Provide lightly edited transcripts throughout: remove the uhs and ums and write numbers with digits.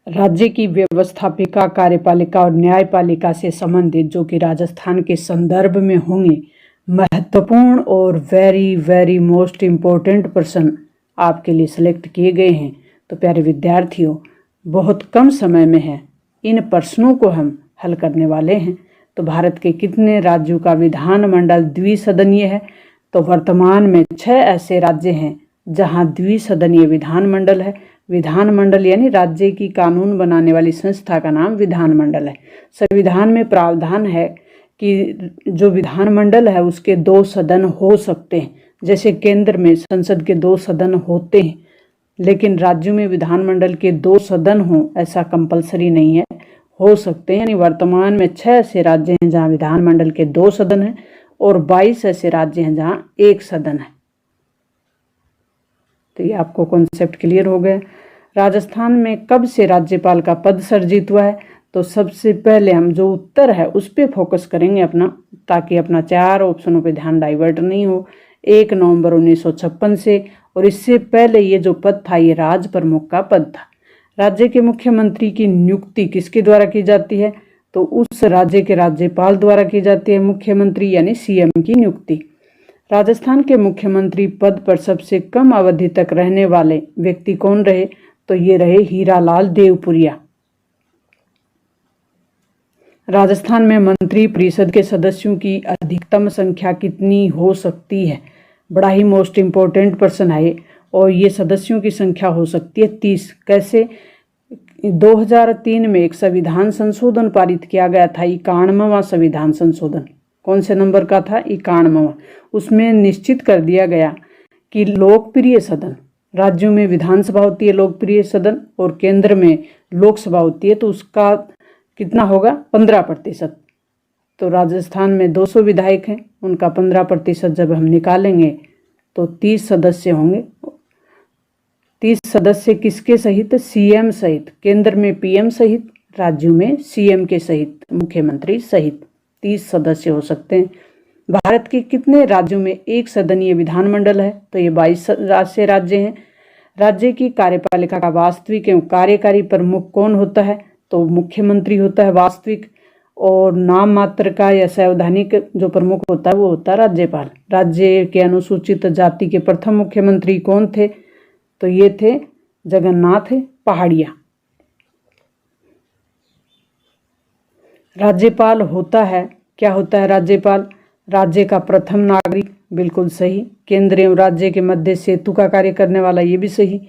राज्य की व्यवस्थापिका, कार्यपालिका और न्यायपालिका से संबंधित जो कि राजस्थान के संदर्भ में होंगे, महत्वपूर्ण और very very most important person आपके लिए सिलेक्ट किए गए हैं। तो प्यारे विद्यार्थियों, बहुत कम समय में है इन प्रश्नों को हम हल करने वाले हैं। तो भारत के कितने राज्यों का विधानमंडल द्विसदनीय है? तो वर्तमान में 6 ऐसे राज्य हैं जहां द्विसदनीय विधानमंडल है। विधानमंडल यानी राज्य की कानून बनाने वाली संस्था का नाम विधानमंडल है। संविधान में प्रावधान है कि जो विधानमंडल है उसके 2 सदन हो सकते हैं। जैसे केंद्र में संसद के 2 सदन होते हैं, लेकिन राज्यों में विधानमंडल के 2 सदन हों ऐसा कंपलसरी नहीं है, हो सकते हैं। यानी वर्तमान में 6 ऐसे राज्य हैं जहां विधानमंडल के 2 सदन हैं और 22 ऐसे राज्य हैं जहां 1 सदन है। तो ये आपको कॉन्सेप्ट क्लियर हो गया। राजस्थान में कब से राज्यपाल का पद सृजित हुआ है? तो सबसे पहले हम जो उत्तर है उस पर फोकस करेंगे अपना, ताकि अपना 4 ऑप्शनों पे ध्यान डाइवर्ट नहीं हो। 1 नवंबर 1956 से, और इससे पहले ये जो पद था ये राज प्रमुख का पद था। राज्य के मुख्यमंत्री की नियुक्ति किसके द्वारा की जाती है? तो उस राज्य के राज्यपाल द्वारा की जाती है। मुख्यमंत्री यानी सीएम की नियुक्ति। राजस्थान के मुख्यमंत्री पद पर सबसे कम अवधि तक रहने वाले व्यक्ति कौन रहे? तो ये रहे हीरालाल देवपुरिया। राजस्थान में मंत्री परिषद के सदस्यों की अधिकतम संख्या कितनी हो सकती है? बड़ा ही मोस्ट इम्पोर्टेंट प्रश्न है, और ये सदस्यों की संख्या हो सकती है 30। कैसे? 2003 में एक संविधान संशोधन पारित किया गया था, 91वां संविधान संशोधन। कौन से नंबर का था? 91वां। उसमें निश्चित कर दिया गया कि लोकप्रिय सदन, राज्यों में विधानसभा होती है लोकप्रिय सदन और केंद्र में लोकसभा होती है, तो उसका कितना होगा? 15%। तो राजस्थान में 200 विधायक हैं, उनका 15% जब हम निकालेंगे तो 30 सदस्य होंगे। 30 सदस्य किसके सहित? सीएम सहित। केंद्र में पीएम सहित, राज्यों में सीएम के सहित, मुख्यमंत्री सहित 30 सदस्य हो सकते हैं। भारत के कितने राज्यों में 1 सदनीय विधानमंडल है? तो ये 22 ऐसे राज्य हैं। राज्य की कार्यपालिका का वास्तविक एवं कार्यकारी प्रमुख कौन होता है? तो मुख्यमंत्री होता है वास्तविक, और नाम मात्र का या संवैधानिक जो प्रमुख होता है वो होता है राज्यपाल। राज्य के अनुसूचित जाति के प्रथम मुख्यमंत्री कौन थे? तो ये थे जगन्नाथ पहाड़िया। राज्यपाल होता है, क्या होता है राज्यपाल? राज्य का प्रथम नागरिक, बिल्कुल सही। केंद्र एवं राज्य के मध्य सेतु का कार्य करने वाला, ये भी सही।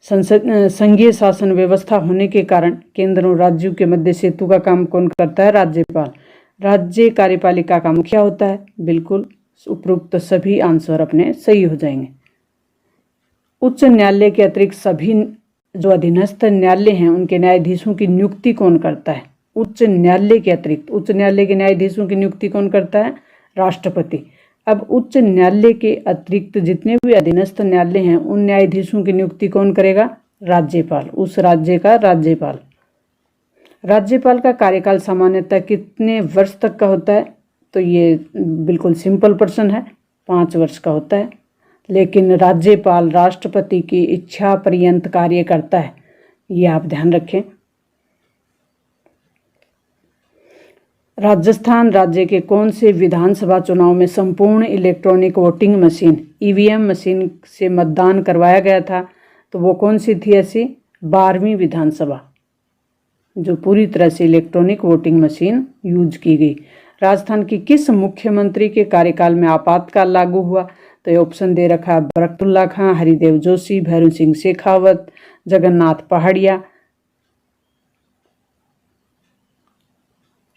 संघीय शासन व्यवस्था होने के कारण केंद्र और राज्यों के मध्य सेतु का काम कौन करता है? राज्यपाल। राज्य कार्यपालिका का मुखिया होता है, बिल्कुल। उपरोक्त सभी आंसर अपने सही हो जाएंगे। उच्च न्यायालय के अतिरिक्त सभी जो अधीनस्थ न्यायालय हैं उनके न्यायाधीशों की नियुक्ति कौन करता है? उच्च न्यायालय के अतिरिक्त उच्च न्यायालय के न्यायाधीशों की नियुक्ति कौन करता है? राष्ट्रपति। अब उच्च न्यायालय के अतिरिक्त जितने भी अधीनस्थ न्यायालय हैं उन न्यायाधीशों की नियुक्ति कौन करेगा? राज्यपाल, उस राज्य का राज्यपाल। राज्यपाल का कार्यकाल सामान्यतः कितने वर्ष तक का होता है? तो ये बिल्कुल सिंपल प्रश्न है, 5 वर्ष का होता है। लेकिन राज्यपाल राष्ट्रपति की इच्छा पर्यंत कार्य करता है, ये आप ध्यान रखें। राजस्थान राज्य के कौन से विधानसभा चुनाव में संपूर्ण electronic voting machine EVM machine से मतदान करवाया गया था? तो वो कौन सी थी ऐसी? 12वीं विधानसभा, जो पूरी तरह से इलेक्ट्रॉनिक वोटिंग मशीन यूज की गई। राजस्थान की किस मुख्यमंत्री के कार्यकाल में आपातकाल लागू हुआ? तो ये ऑप्शन दे रखा है, बरकतुल्ला खां, हरिदेव जोशी, भैरू सिंह शेखावत, जगन्नाथ पहाड़िया।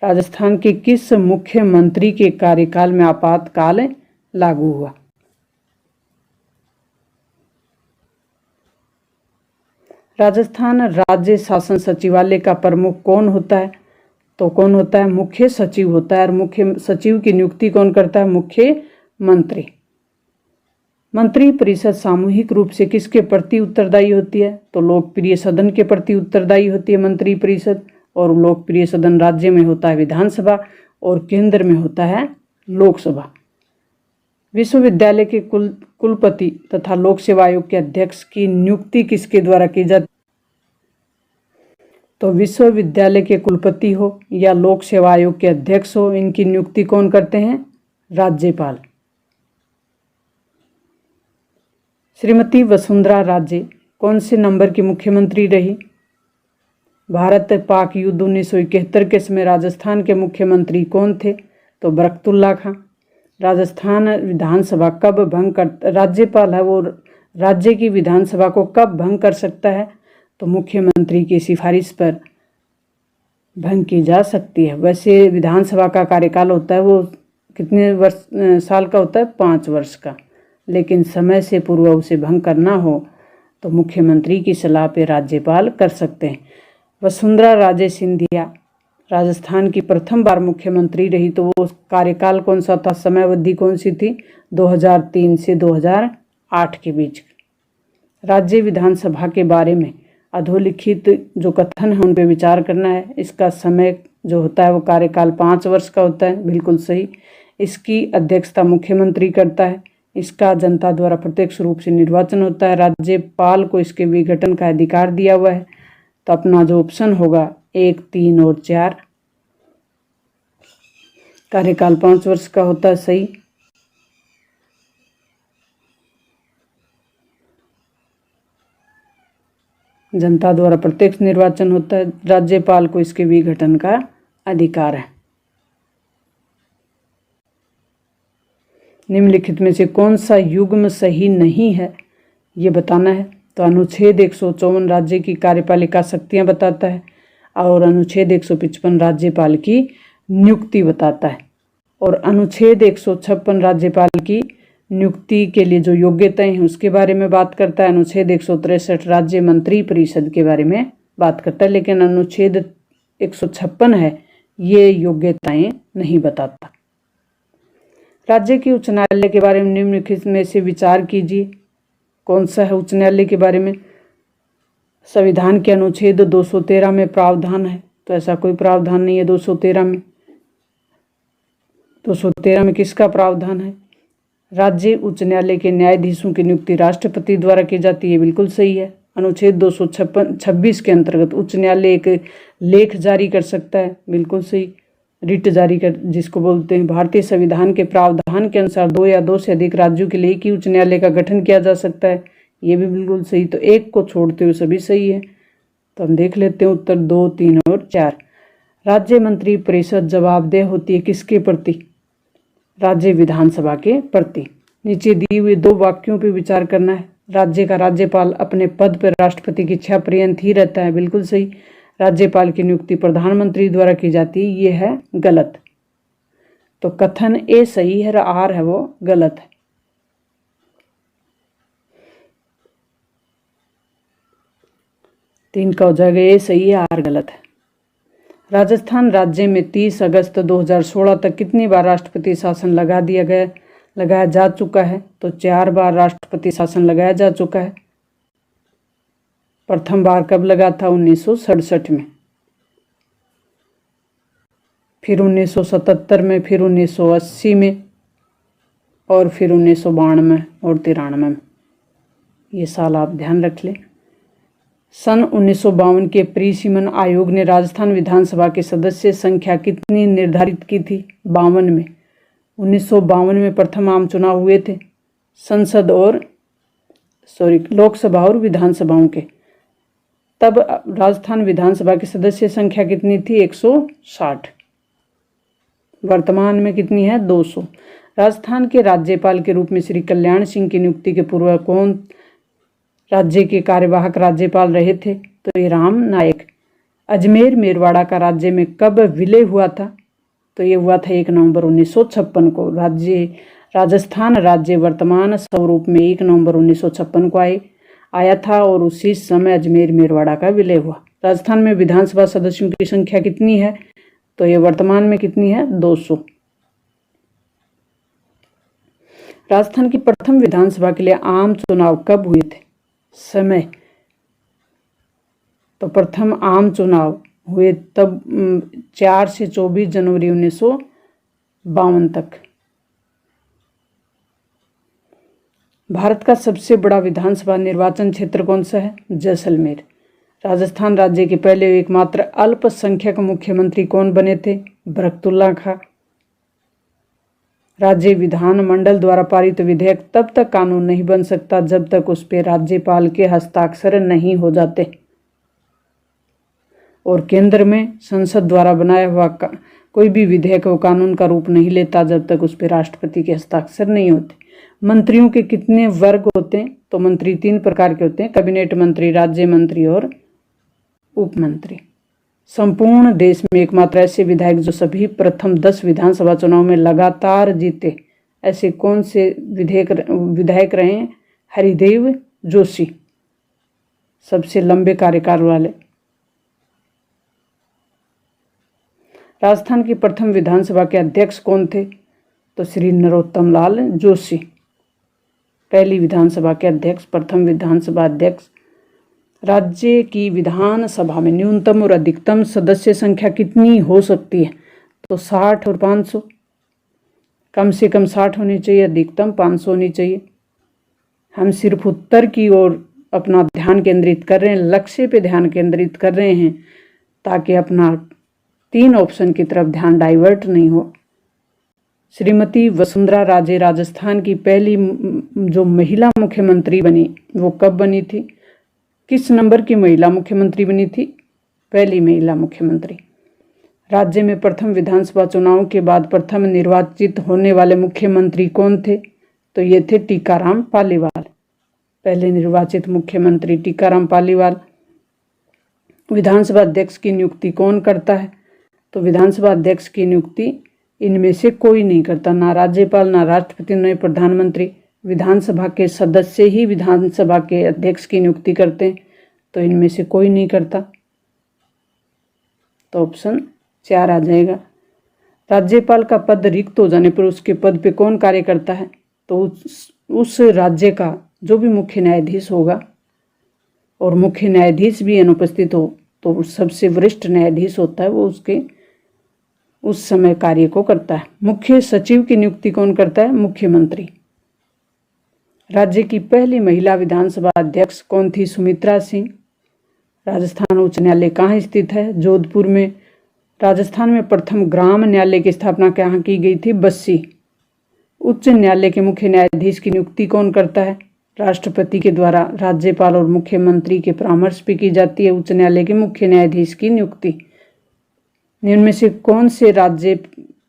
राजस्थान के किस मुख्यमंत्री के कार्यकाल में आपातकाल लागू हुआ? राजस्थान राज्य शासन सचिवालय का प्रमुख कौन होता है? तो कौन होता है? मुख्य सचिव होता है। और मुख्य सचिव की नियुक्ति कौन करता है? मुख्यमंत्री। मंत्री परिषद सामूहिक रूप से किसके प्रति उत्तरदायी होती है? तो लोकप्रिय सदन के प्रति उत्तरदायी होती है मंत्री परिषद, और लोकप्रिय सदन राज्य में होता है विधानसभा और केंद्र में होता है लोकसभा। विश्वविद्यालय के कुलपति तथा लोक सेवा आयोग के अध्यक्ष की नियुक्ति किसके द्वारा की जाती? तो विश्वविद्यालय के कुलपति हो या लोक सेवा आयोग के अध्यक्ष हो, इनकी नियुक्ति कौन करते हैं? राज्यपाल। श्रीमती वसुंधरा राजे कौन से नंबर की मुख्यमंत्री रही? भारत पाक युद्ध 1971 के समय राजस्थान के मुख्यमंत्री कौन थे? तो बरकतुल्ला खां। राजस्थान विधानसभा कब भंग कर, राज्यपाल है वो राज्य की विधानसभा को कब भंग कर सकता है? तो मुख्यमंत्री की सिफारिश पर भंग की जा सकती है। वैसे विधानसभा का कार्यकाल होता है वो कितने साल का होता है? 5 वर्ष का, लेकिन समय से पूर्व उसे भंग करना हो तो मुख्यमंत्री की सलाह पे राज्यपाल कर सकते हैं। वसुंधरा राजे सिंधिया राजस्थान की प्रथम बार मुख्यमंत्री रही, तो वो कार्यकाल कौन सा था? समयावधि कौन सी थी? 2003 से 2008 के बीच। राज्य विधानसभा के बारे में अधोलिखित जो कथन है उन पे विचार करना है। इसका समय जो होता है वो कार्यकाल 5 वर्ष का होता है, बिल्कुल सही। इसकी अध्यक्षता मुख्यमंत्री करता है। इसका जनता द्वारा प्रत्यक्ष रूप से निर्वाचन होता है। राज्यपाल को इसके विघटन का अधिकार दिया हुआ है। तो अपना जो ऑप्शन होगा 1, 3 और 4, कार्यकाल 5 वर्ष का होता है, सही। जनता द्वारा प्रत्यक्ष निर्वाचन होता है। राज्यपाल को इसके विघटन का अधिकार है। निम्नलिखित में से कौन सा युग्म सही नहीं है ये बताना है। तो अनुच्छेद 154 राज्य की कार्यपालिका शक्तियां बताता है और अनुच्छेद 155 राज्यपाल की नियुक्ति बताता है और अनुच्छेद 156 राज्यपाल की नियुक्ति के लिए जो योग्यताएं हैं उसके बारे में बात करता है। अनुच्छेद 163 राज्य मंत्री परिषद के बारे में बात करता है, लेकिन अनुच्छेद 156 है ये योग्यताएं नहीं बताता। राज्य के उच्च न्यायालय के बारे में निम्नलिखित में से विचार कीजिए। कौन सा है उच्च न्यायालय के बारे में? संविधान के अनुच्छेद 213 में प्रावधान है, तो ऐसा कोई प्रावधान नहीं है 213 में। 213 में किसका प्रावधान है? राज्य उच्च न्यायालय के न्यायाधीशों की नियुक्ति राष्ट्रपति द्वारा की जाती है, बिल्कुल सही है। अनुच्छेद 226 के अंतर्गत उच्च न्यायालय एक लेख जारी कर सकता है, बिल्कुल सही। रिट जारी कर जिसको बोलते हैं। भारतीय संविधान के प्रावधान के अनुसार 2 या 2 से अधिक राज्यों के लिए एक ही उच्च न्यायालय का गठन किया जा सकता है, ये भी बिल्कुल सही। तो एक को छोड़ते हुए सभी सही है। तो हम देख लेते हैं उत्तर 2, 3 और 4। राज्य मंत्री परिषद जवाबदेह होती है किसके प्रति? राज्य विधानसभा के प्रति। नीचे दिए हुए 2 वाक्यों पर विचार करना है। राज्य का राज्यपाल अपने पद पर राष्ट्रपति की इच्छा पर्यंत ही रहता है, बिल्कुल सही। राज्यपाल की नियुक्ति प्रधानमंत्री द्वारा की जाती है, ये है गलत। तो कथन ए सही है और आर है वो गलत है। तीन का हो जाएगा ए सही है, आर गलत है। राजस्थान राज्य में 30 अगस्त 2016 तक कितनी बार राष्ट्रपति शासन लगाया जा चुका है? तो 4 बार राष्ट्रपति शासन लगाया जा चुका है। प्रथम बार कब लगा था? 1967 में, फिर 1977 में, फिर 1980 में और फिर 1992 और 93 में। ये साल आप ध्यान रख लें। सन 1952 के परिसीमन आयोग ने राजस्थान विधानसभा के सदस्य संख्या कितनी निर्धारित की थी? 52 में। 1952 में प्रथम आम चुनाव हुए थे संसद और लोकसभा और विधानसभाओं के। तब राजस्थान विधानसभा की सदस्य संख्या कितनी थी? 160। वर्तमान में कितनी है? 200। राजस्थान के राज्यपाल के रूप में श्री कल्याण सिंह की नियुक्ति के पूर्व कौन राज्य के कार्यवाहक राज्यपाल रहे थे? तो ये राम नायक। अजमेर मेरवाड़ा का राज्य में कब विलय हुआ था? तो ये हुआ था 1 नवंबर 1956 को। राजस्थान राज्य वर्तमान स्वरूप में 1 नवंबर 1956 को आया था और उसी समय अजमेर मेरवाड़ा का विलय हुआ। राजस्थान में विधानसभा सदस्यों की संख्या कितनी है? तो ये वर्तमान में कितनी है? 200। राजस्थान की प्रथम विधानसभा के लिए आम चुनाव कब हुए थे? समय। तो प्रथम आम चुनाव हुए तब 4 से 24 जनवरी 1952 तक। भारत का सबसे बड़ा विधानसभा निर्वाचन क्षेत्र कौन सा है? जैसलमेर। राजस्थान राज्य के पहले एकमात्र अल्पसंख्यक मुख्यमंत्री कौन बने थे? बरकतुल्ला खां। राज्य विधानमंडल द्वारा पारित विधेयक तब तक कानून नहीं बन सकता जब तक उस पर राज्यपाल के हस्ताक्षर नहीं हो जाते, और केंद्र में संसद द्वारा बनाया हुआ कोई भी विधेयक वो कानून का रूप नहीं लेता जब तक उस पर राष्ट्रपति के हस्ताक्षर नहीं होते। मंत्रियों के कितने वर्ग होते हैं? तो मंत्री 3 प्रकार के होते हैं: कैबिनेट मंत्री, राज्य मंत्री और उप मंत्री। संपूर्ण देश में एकमात्र ऐसे विधायक जो सभी प्रथम 10 विधानसभा चुनाव में लगातार जीते, ऐसे कौन से विधायक रहे हैं? हरिदेव जोशी, सबसे लंबे कार्यकाल वाले। राजस्थान की प्रथम विधानसभा के अध्यक्ष कौन थे? तो श्री नरोत्तम लाल जोशी, पहली विधानसभा के अध्यक्ष, प्रथम विधानसभा अध्यक्ष। राज्य की विधानसभा में न्यूनतम और अधिकतम सदस्य संख्या कितनी हो सकती है? तो 60 और 500। कम से कम 60 होनी चाहिए, अधिकतम 500 होनी चाहिए। हम सिर्फ उत्तर की ओर अपना ध्यान केंद्रित कर रहे हैं, लक्ष्य पे ध्यान केंद्रित कर रहे हैं, ताकि अपना 3 ऑप्शन की तरफ ध्यान डाइवर्ट नहीं हो। श्रीमती वसुंधरा राजे राजस्थान की पहली जो महिला मुख्यमंत्री बनी वो कब बनी थी? किस नंबर की महिला मुख्यमंत्री बनी थी? पहली महिला मुख्यमंत्री। राज्य में प्रथम विधानसभा चुनाव के बाद प्रथम निर्वाचित होने वाले मुख्यमंत्री कौन थे? तो ये थे टीकाराम पालीवाल, पहले निर्वाचित मुख्यमंत्री टीकाराम पालीवाल। विधानसभा अध्यक्ष की नियुक्ति कौन करता है? तो विधानसभा अध्यक्ष की नियुक्ति इनमें से कोई नहीं करता, ना राज्यपाल, ना राष्ट्रपति, न प्रधानमंत्री। विधानसभा के सदस्य ही विधानसभा के अध्यक्ष की नियुक्ति करते हैं, तो इनमें से कोई नहीं करता, तो ऑप्शन 4 आ जाएगा। राज्यपाल का पद रिक्त हो जाने पर उसके पद पे कौन कार्य करता है? तो उस राज्य का जो भी मुख्य न्यायाधीश होगा, और मुख्य न्यायाधीश भी अनुपस्थित हो तो सबसे वरिष्ठ न्यायाधीश होता है, वो उसके उस समय कार्य को करता है। मुख्य सचिव की नियुक्ति कौन करता है? मुख्यमंत्री। राज्य की पहली महिला विधानसभा अध्यक्ष कौन थी? सुमित्रा सिंह। राजस्थान उच्च न्यायालय कहाँ स्थित है? जोधपुर में। राजस्थान में प्रथम ग्राम न्यायालय की स्थापना कहाँ की गई थी? बस्सी। उच्च न्यायालय के मुख्य न्यायाधीश की नियुक्ति कौन करता है? राष्ट्रपति के द्वारा। राज्यपाल और मुख्यमंत्री के परामर्श पे की जाती है उच्च न्यायालय के मुख्य न्यायाधीश की नियुक्ति। इनमें से कौन से राज्य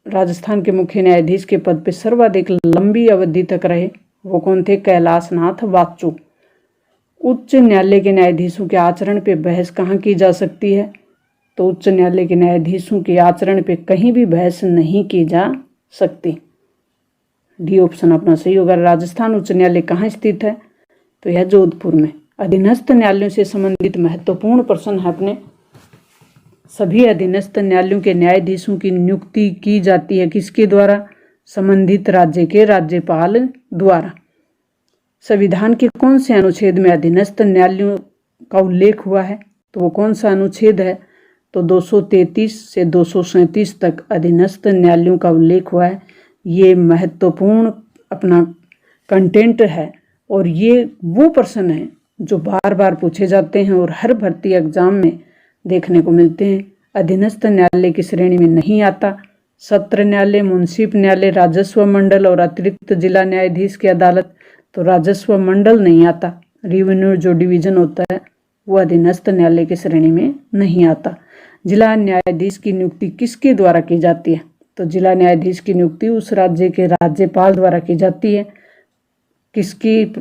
राजस्थान के मुख्य न्यायाधीश के पद पर सर्वाधिक लंबी अवधि तक रहे? वो कौन थे? कैलाशनाथ वाचू। उच्च न्यायालय के न्यायाधीशों के आचरण पे बहस कहाँ की जा सकती है? तो उच्च न्यायालय के न्यायाधीशों के आचरण पे कहीं भी बहस नहीं की जा सकती। डी ऑप्शन अपना सही होगा। राजस्थान उच्च न्यायालय कहाँ स्थित है? तो यह जोधपुर में। अधीनस्थ न्यायालयों से संबंधित महत्वपूर्ण प्रश्न है अपने। सभी अधीनस्थ न्यायालयों के न्यायाधीशों की नियुक्ति की जाती है किसके द्वारा? संबंधित राज्य के राज्यपाल द्वारा। संविधान के कौन से अनुच्छेद में अधीनस्थ न्यायालयों का उल्लेख हुआ है? तो वो कौन सा अनुच्छेद है? तो 233 से 237 तक अधीनस्थ न्यायालयों का उल्लेख हुआ है। ये महत्वपूर्ण अपना कंटेंट है, और ये वो प्रश्न हैं जो बार बार पूछे जाते हैं और हर भर्ती एग्जाम में देखने को मिलते हैं। अधीनस्थ न्यायालय की श्रेणी में नहीं आता सत्र न्यायालय, मुंसिफ न्यायालय, राजस्व मंडल और अतिरिक्त जिला न्यायाधीश की अदालत। तो राजस्व मंडल नहीं आता। रेवेन्यू जो डिवीजन होता है वो अधीनस्थ न्यायालय की श्रेणी में नहीं आता। जिला न्यायाधीश की नियुक्ति किसके द्वारा की जाती है? तो जिला न्यायाधीश की नियुक्ति उस राज्य के राज्यपाल द्वारा की जाती है। किसकी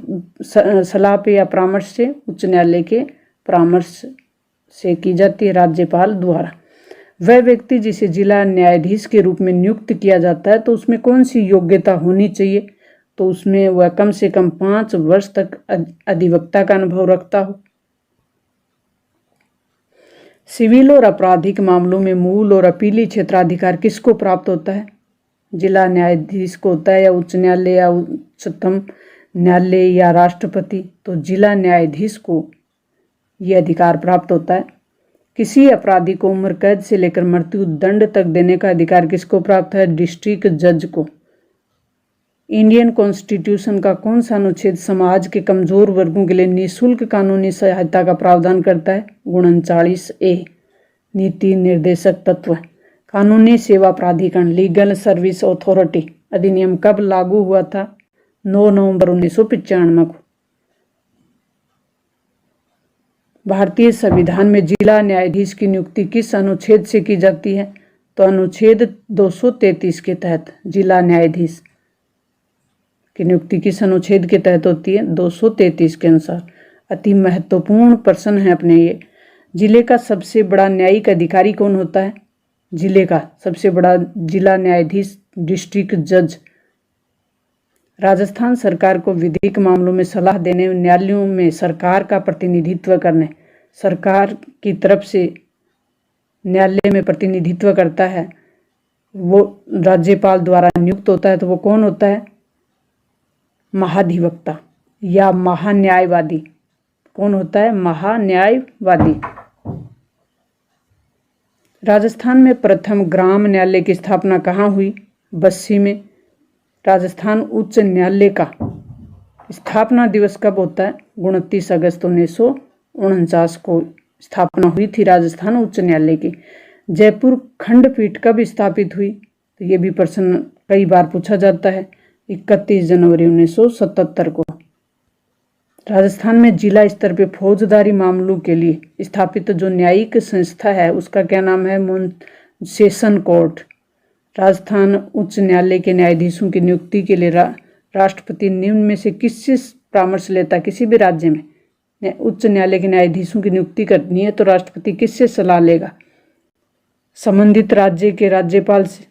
सलाह पे या परामर्श से? उच्च न्यायालय के परामर्श से की जाती है, राज्यपाल द्वारा। वह व्यक्ति जिसे जिला न्यायाधीश के रूप में नियुक्त किया जाता है तो उसमें कौन सी योग्यता होनी चाहिए? तो उसमें वह कम से कम 5 वर्ष तक अधिवक्ता का अनुभव रखता हो। सिविल और आपराधिक मामलों में मूल और अपीली क्षेत्राधिकार किसको प्राप्त होता है? जिला न्यायाधीश को होता है, या उच्च न्यायालय या उच्चतम न्यायालय या राष्ट्रपति? तो जिला न्यायाधीश को यह अधिकार प्राप्त होता है। किसी अपराधी को उम्र कैद से लेकर मृत्यु दंड तक देने का अधिकार किसको प्राप्त है? डिस्ट्रिक्ट जज को। इंडियन कॉन्स्टिट्यूशन का कौन सा अनुच्छेद समाज के कमजोर वर्गों के लिए निःशुल्क कानूनी सहायता का प्रावधान करता है? 39A। नीति निर्देशक तत्व। कानूनी सेवा प्राधिकरण लीगल सर्विस अथॉरिटी अधिनियम कब लागू हुआ था? 9 नवंबर 1995 को। भारतीय संविधान में जिला न्यायाधीश की नियुक्ति किस अनुच्छेद से की जाती है? तो अनुच्छेद 233 के तहत जिला न्यायाधीश की नियुक्ति किस अनुच्छेद के तहत होती है? 233 के अनुसार। अति महत्वपूर्ण प्रश्न है अपने ये। जिले का सबसे बड़ा न्यायिक अधिकारी कौन होता है? जिले का सबसे बड़ा जिला न्यायाधीश डिस्ट्रिक्ट जज। राजस्थान सरकार को विधिक मामलों में सलाह देने, न्यायालयों में सरकार का प्रतिनिधित्व करने, सरकार की तरफ से न्यायालय में प्रतिनिधित्व करता है, वो राज्यपाल द्वारा नियुक्त होता है। तो वो कौन होता है? महाधिवक्ता या महान्यायवादी। कौन होता है? महान्यायवादी। राजस्थान में प्रथम ग्राम न्यायालय की स्थापना कहाँ हुई? बस्सी में। राजस्थान उच्च न्यायालय का स्थापना दिवस कब होता है? 29 अगस्त 1949 को स्थापना हुई थी राजस्थान उच्च न्यायालय की। जयपुर खंडपीठ कब स्थापित हुई? तो ये भी प्रश्न कई बार पूछा जाता है। 31 जनवरी 1977 को। राजस्थान में जिला स्तर पे फौजदारी मामलों के लिए स्थापित जो न्यायिक संस्था है उसका क्या नाम है? Session court. राजस्थान उच्च न्यायालय के न्यायाधीशों की नियुक्ति के लिए राष्ट्रपति निम्न में से किससे परामर्श लेता है? किसी भी राज्य में उच्च न्यायालय के न्यायाधीशों की नियुक्ति करनी है तो राष्ट्रपति किससे सलाह लेगा? संबंधित राज्य के राज्यपाल से,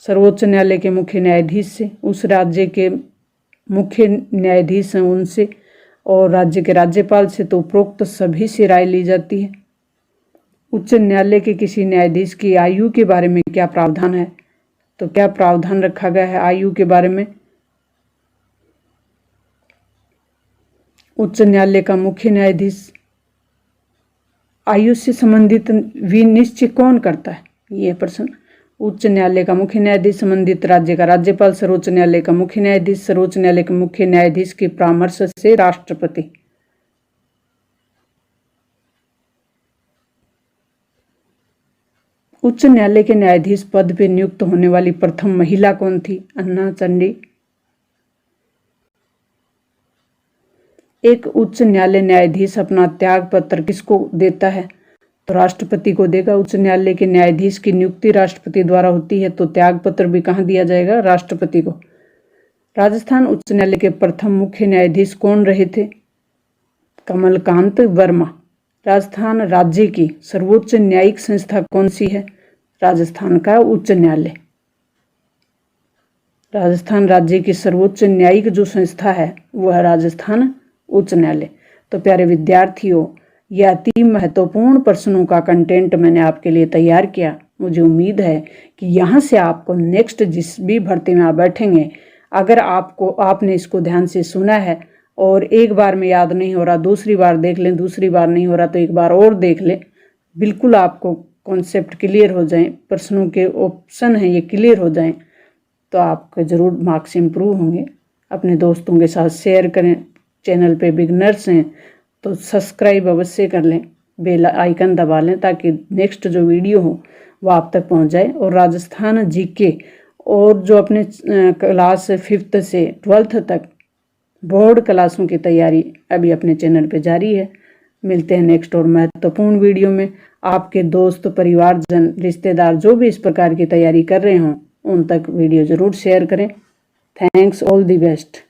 सर्वोच्च न्यायालय के मुख्य न्यायाधीश से, उस राज्य के मुख्य न्यायाधीश हैं उनसे, और राज्य के राज्यपाल से। तो उपरोक्त सभी से राय ली जाती है। उच्च न्यायालय के किसी न्यायाधीश की आयु के बारे में क्या प्रावधान है? तो क्या प्रावधान रखा गया है आयु के बारे में? उच्च न्यायालय का मुख्य न्यायाधीश आयु से संबंधित विनिश्चय कौन करता है? ये प्रश्न। उच्च न्यायालय का मुख्य न्यायाधीश, संबंधित राज्य का राज्यपाल, सर्वोच्च न्यायालय का मुख्य न्यायाधीश, सर्वोच्च न्यायालय के मुख्य न्यायाधीश के परामर्श से राष्ट्रपति। उच्च न्यायालय के न्यायाधीश पद पर नियुक्त होने वाली प्रथम महिला कौन थी? अन्ना चंडी। एक उच्च न्यायालय न्यायाधीश अपना त्याग पत्र किसको देता है? तो राष्ट्रपति को देगा। उच्च न्यायालय के न्यायाधीश की नियुक्ति राष्ट्रपति द्वारा होती है तो त्याग पत्र भी कहाँ दिया जाएगा? राष्ट्रपति को। राजस्थान उच्च न्यायालय के प्रथम मुख्य न्यायाधीश कौन रहे थे? कमलकांत वर्मा। राजस्थान राज्य की सर्वोच्च न्यायिक संस्था कौन सी है? राजस्थान का उच्च न्यायालय। राजस्थान राज्य की सर्वोच्च न्यायिक जो संस्था है वह राजस्थान उच्च न्यायालय। तो प्यारे विद्यार्थियों, यह अति महत्वपूर्ण प्रश्नों का कंटेंट मैंने आपके लिए तैयार किया। मुझे उम्मीद है कि यहाँ से आपको नेक्स्ट जिस भी भर्ती में आप बैठेंगे, अगर आपने इसको ध्यान से सुना है और एक बार में याद नहीं हो रहा, दूसरी बार देख लें, दूसरी बार नहीं हो रहा तो एक बार और देख लें, बिल्कुल आपको कॉन्सेप्ट क्लियर हो जाएं, प्रश्नों के ऑप्शन हैं ये क्लियर हो जाएं, तो आपके ज़रूर मार्क्स इम्प्रूव होंगे। अपने दोस्तों के साथ शेयर करें। चैनल पे बिगनर्स हैं तो सब्सक्राइब अवश्य कर लें, बेल आइकन दबा लें ताकि नेक्स्ट जो वीडियो हो वो आप तक पहुंच जाए। और राजस्थान जीके और जो अपने क्लास 5th से 12th तक बोर्ड क्लासों की तैयारी अभी अपने चैनल पे जारी है। मिलते हैं नेक्स्ट और महत्वपूर्ण वीडियो में। आपके दोस्त, परिवारजन, रिश्तेदार जो भी इस प्रकार की तैयारी कर रहे हों उन तक वीडियो ज़रूर शेयर करें। Thanks, all the best.